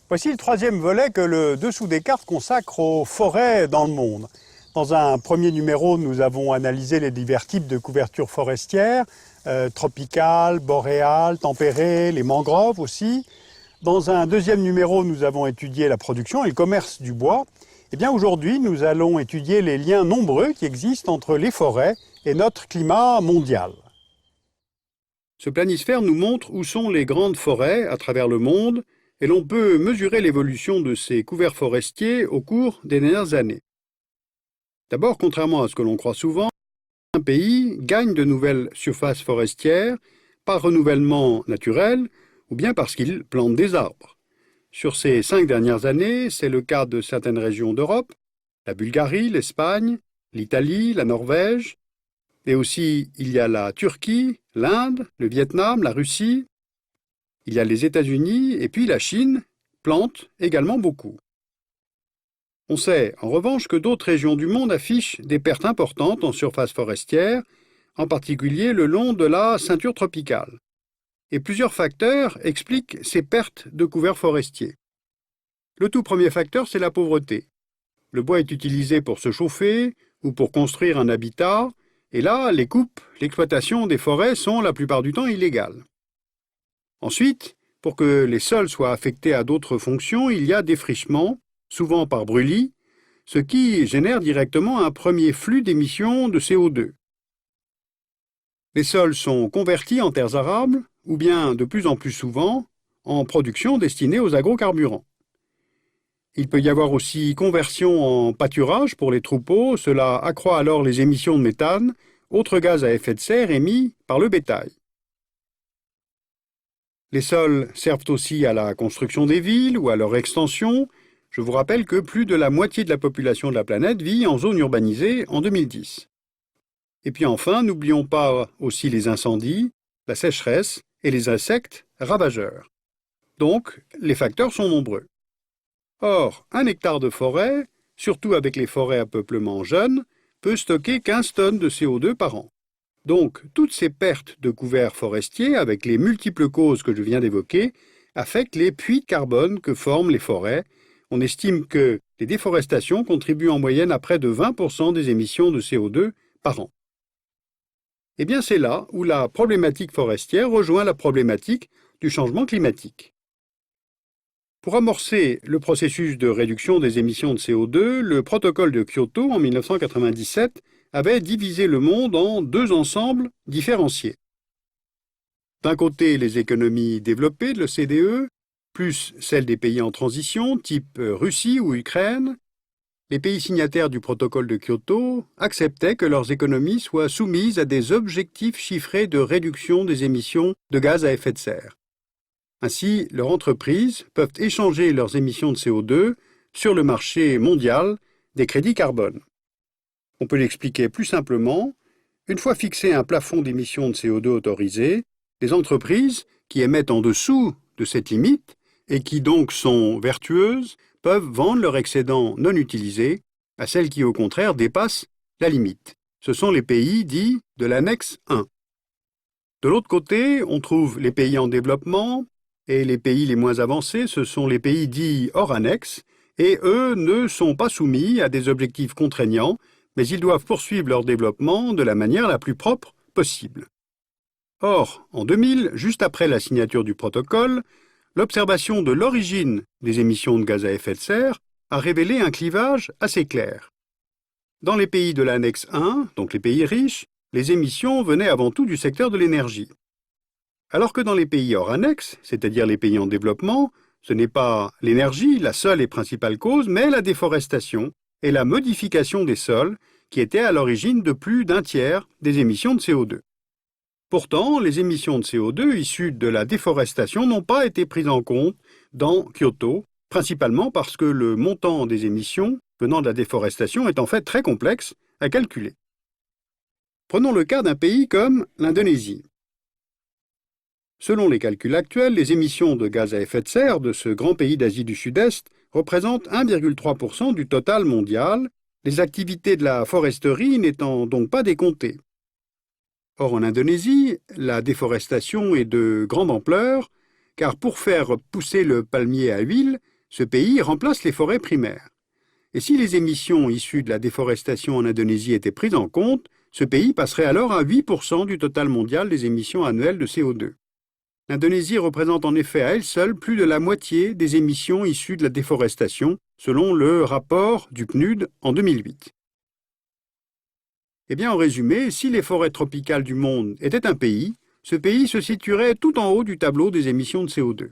Voici le troisième volet que le Dessous des cartes consacre aux forêts dans le monde. Dans un premier numéro, nous avons analysé les divers types de couvertures forestières, tropicales, boréales, tempérées, les mangroves aussi. Dans un deuxième numéro, nous avons étudié la production et le commerce du bois. Et bien aujourd'hui, nous allons étudier les liens nombreux qui existent entre les forêts et notre climat mondial. Ce planisphère nous montre où sont les grandes forêts à travers le monde et l'on peut mesurer l'évolution de ces couverts forestiers au cours des dernières années. D'abord, contrairement à ce que l'on croit souvent, un pays gagne de nouvelles surfaces forestières par renouvellement naturel ou bien parce qu'il plante des arbres. Sur ces 5 dernières années, c'est le cas de certaines régions d'Europe, la Bulgarie, l'Espagne, l'Italie, la Norvège, et aussi il y a la Turquie, l'Inde, le Vietnam, la Russie, il y a les États-Unis et puis la Chine plante également beaucoup. On sait en revanche que d'autres régions du monde affichent des pertes importantes en surface forestière, en particulier le long de la ceinture tropicale. Et plusieurs facteurs expliquent ces pertes de couverts forestiers. Le tout premier facteur, c'est la pauvreté. Le bois est utilisé pour se chauffer ou pour construire un habitat, et là, les coupes, l'exploitation des forêts sont la plupart du temps illégales. Ensuite, pour que les sols soient affectés à d'autres fonctions, il y a défrichement, souvent par brûlis, ce qui génère directement un premier flux d'émissions de CO2. Les sols sont convertis en terres arables, ou bien de plus en plus souvent, en production destinée aux agrocarburants. Il peut y avoir aussi conversion en pâturage pour les troupeaux, cela accroît alors les émissions de méthane, autre gaz à effet de serre émis par le bétail. Les sols servent aussi à la construction des villes ou à leur extension. Je vous rappelle que plus de la moitié de la population de la planète vit en zone urbanisée en 2010. Et puis enfin, n'oublions pas aussi les incendies, la sécheresse et les insectes ravageurs. Donc, les facteurs sont nombreux. Or, un hectare de forêt, surtout avec les forêts à peuplement jeune, peut stocker 15 tonnes de CO2 par an. Donc, toutes ces pertes de couverts forestiers, avec les multiples causes que je viens d'évoquer, affectent les puits de carbone que forment les forêts. On estime que les déforestations contribuent en moyenne à près de 20% des émissions de CO2 par an. Eh bien, c'est là où la problématique forestière rejoint la problématique du changement climatique. Pour amorcer le processus de réduction des émissions de CO2, le protocole de Kyoto en 1997 avait divisé le monde en deux ensembles différenciés. D'un côté, les économies développées de l'OCDE, plus celles des pays en transition, type Russie ou Ukraine. Les pays signataires du protocole de Kyoto acceptaient que leurs économies soient soumises à des objectifs chiffrés de réduction des émissions de gaz à effet de serre. Ainsi, leurs entreprises peuvent échanger leurs émissions de CO2 sur le marché mondial des crédits carbone. On peut l'expliquer plus simplement. Une fois fixé un plafond d'émissions de CO2 autorisé, les entreprises qui émettent en dessous de cette limite et qui donc sont vertueuses peuvent vendre leur excédent non utilisé à celles qui au contraire dépassent la limite. Ce sont les pays dits de l'annexe 1. De l'autre côté, on trouve les pays en développement et les pays les moins avancés, ce sont les pays dits hors annexe et eux ne sont pas soumis à des objectifs contraignants, mais ils doivent poursuivre leur développement de la manière la plus propre possible. Or, en 2000, juste après la signature du protocole, l'observation de l'origine des émissions de gaz à effet de serre a révélé un clivage assez clair. Dans les pays de l'annexe 1, donc les pays riches, les émissions venaient avant tout du secteur de l'énergie. Alors que dans les pays hors annexe, c'est-à-dire les pays en développement, ce n'est pas l'énergie la seule et principale cause, mais la déforestation et la modification des sols qui étaient à l'origine de plus d'un tiers des émissions de CO2. Pourtant, les émissions de CO2 issues de la déforestation n'ont pas été prises en compte dans Kyoto, principalement parce que le montant des émissions venant de la déforestation est en fait très complexe à calculer. Prenons le cas d'un pays comme l'Indonésie. Selon les calculs actuels, les émissions de gaz à effet de serre de ce grand pays d'Asie du Sud-Est représentent 1,3% du total mondial, les activités de la foresterie n'étant donc pas décomptées. Or, en Indonésie, la déforestation est de grande ampleur, car pour faire pousser le palmier à huile, ce pays remplace les forêts primaires. Et si les émissions issues de la déforestation en Indonésie étaient prises en compte, ce pays passerait alors à 8% du total mondial des émissions annuelles de CO2. L'Indonésie représente en effet à elle seule plus de la moitié des émissions issues de la déforestation, selon le rapport du PNUD en 2008. Eh bien, en résumé, si les forêts tropicales du monde étaient un pays, ce pays se situerait tout en haut du tableau des émissions de CO2.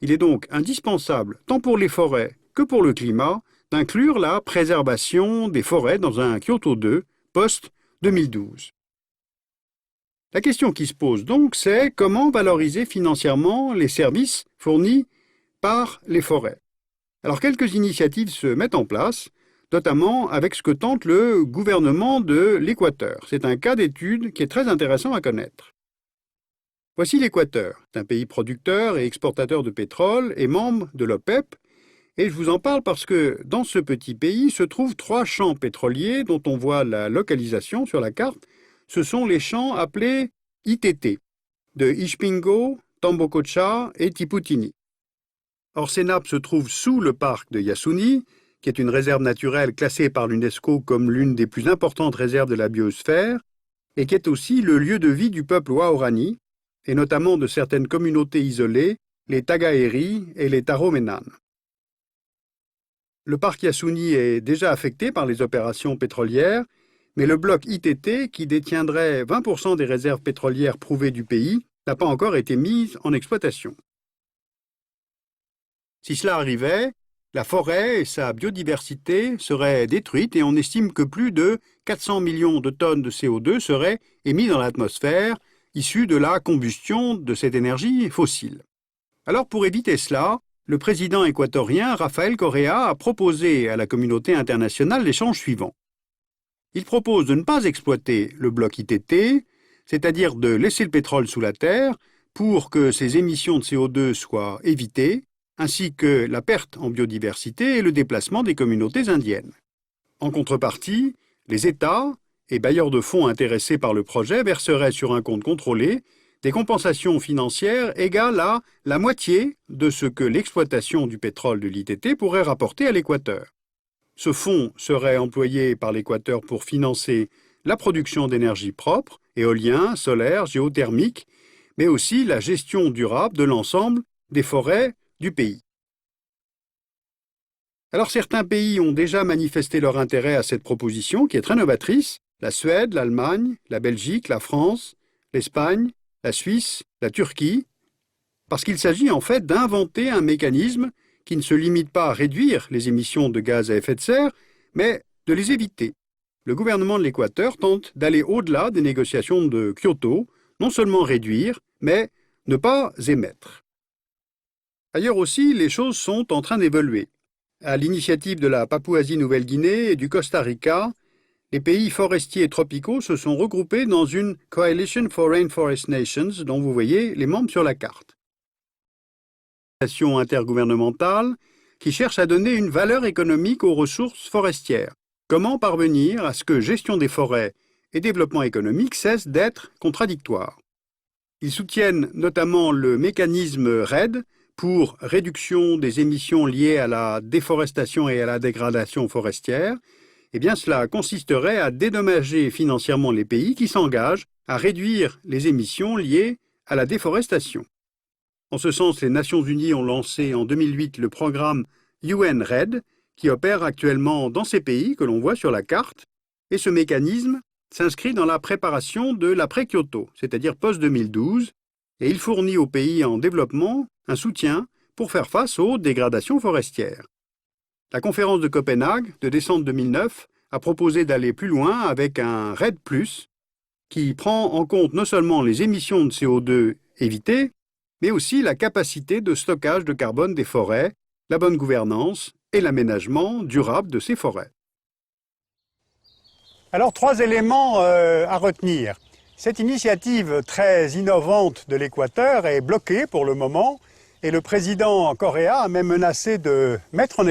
Il est donc indispensable, tant pour les forêts que pour le climat, d'inclure la préservation des forêts dans un Kyoto 2 post-2012. La question qui se pose donc, c'est comment valoriser financièrement les services fournis par les forêts. Alors quelques initiatives se mettent en place, notamment avec ce que tente le gouvernement de l'Équateur. C'est un cas d'étude qui est très intéressant à connaître. Voici l'Équateur, c'est un pays producteur et exportateur de pétrole et membre de l'OPEP, et je vous en parle parce que dans ce petit pays se trouvent 3 champs pétroliers dont on voit la localisation sur la carte. Ce sont les champs appelés ITT, de Ishpingo, Tambococha et Tiputini. Or, ces nappes se trouvent sous le parc de Yasuni, qui est une réserve naturelle classée par l'UNESCO comme l'une des plus importantes réserves de la biosphère, et qui est aussi le lieu de vie du peuple Waorani, et notamment de certaines communautés isolées, les Tagaeri et les Taromenan. Le parc Yasuni est déjà affecté par les opérations pétrolières, mais le bloc ITT, qui détiendrait 20% des réserves pétrolières prouvées du pays, n'a pas encore été mis en exploitation. Si cela arrivait, la forêt et sa biodiversité seraient détruites et on estime que plus de 400 millions de tonnes de CO2 seraient émises dans l'atmosphère, issues de la combustion de cette énergie fossile. Alors pour éviter cela, le président équatorien Rafael Correa a proposé à la communauté internationale l'échange suivant. Il propose de ne pas exploiter le bloc ITT, c'est-à-dire de laisser le pétrole sous la terre pour que ces émissions de CO2 soient évitées, ainsi que la perte en biodiversité et le déplacement des communautés indiennes. En contrepartie, les États et bailleurs de fonds intéressés par le projet verseraient sur un compte contrôlé des compensations financières égales à la moitié de ce que l'exploitation du pétrole de l'ITT pourrait rapporter à l'Équateur. Ce fonds serait employé par l'Équateur pour financer la production d'énergie propre, éolien, solaire, géothermique, mais aussi la gestion durable de l'ensemble des forêts du pays. Alors certains pays ont déjà manifesté leur intérêt à cette proposition qui est très novatrice, la Suède, l'Allemagne, la Belgique, la France, l'Espagne, la Suisse, la Turquie, parce qu'il s'agit en fait d'inventer un mécanisme qui ne se limite pas à réduire les émissions de gaz à effet de serre, mais de les éviter. Le gouvernement de l'Équateur tente d'aller au-delà des négociations de Kyoto, non seulement réduire, mais ne pas émettre. Ailleurs aussi, les choses sont en train d'évoluer. À l'initiative de la Papouasie-Nouvelle-Guinée et du Costa Rica, les pays forestiers et tropicaux se sont regroupés dans une Coalition for Rainforest Nations dont vous voyez les membres sur la carte. Une organisation intergouvernementale qui cherche à donner une valeur économique aux ressources forestières. Comment parvenir à ce que gestion des forêts et développement économique cessent d'être contradictoires? Ils soutiennent notamment le mécanisme REDD pour réduction des émissions liées à la déforestation et à la dégradation forestière. Eh bien, cela consisterait à dédommager financièrement les pays qui s'engagent à réduire les émissions liées à la déforestation. En ce sens, les Nations Unies ont lancé en 2008 le programme UN REDD, qui opère actuellement dans ces pays que l'on voit sur la carte, et ce mécanisme s'inscrit dans la préparation de l'après-Kyoto, c'est-à-dire post-2012, et il fournit aux pays en développement un soutien pour faire face aux dégradations forestières. La conférence de Copenhague de décembre 2009 a proposé d'aller plus loin avec un REDD+, qui prend en compte non seulement les émissions de CO2 évitées, mais aussi la capacité de stockage de carbone des forêts, la bonne gouvernance et l'aménagement durable de ces forêts. Alors, 3 éléments à retenir. Cette initiative très innovante de l'Équateur est bloquée pour le moment et le président Correa a même menacé de mettre en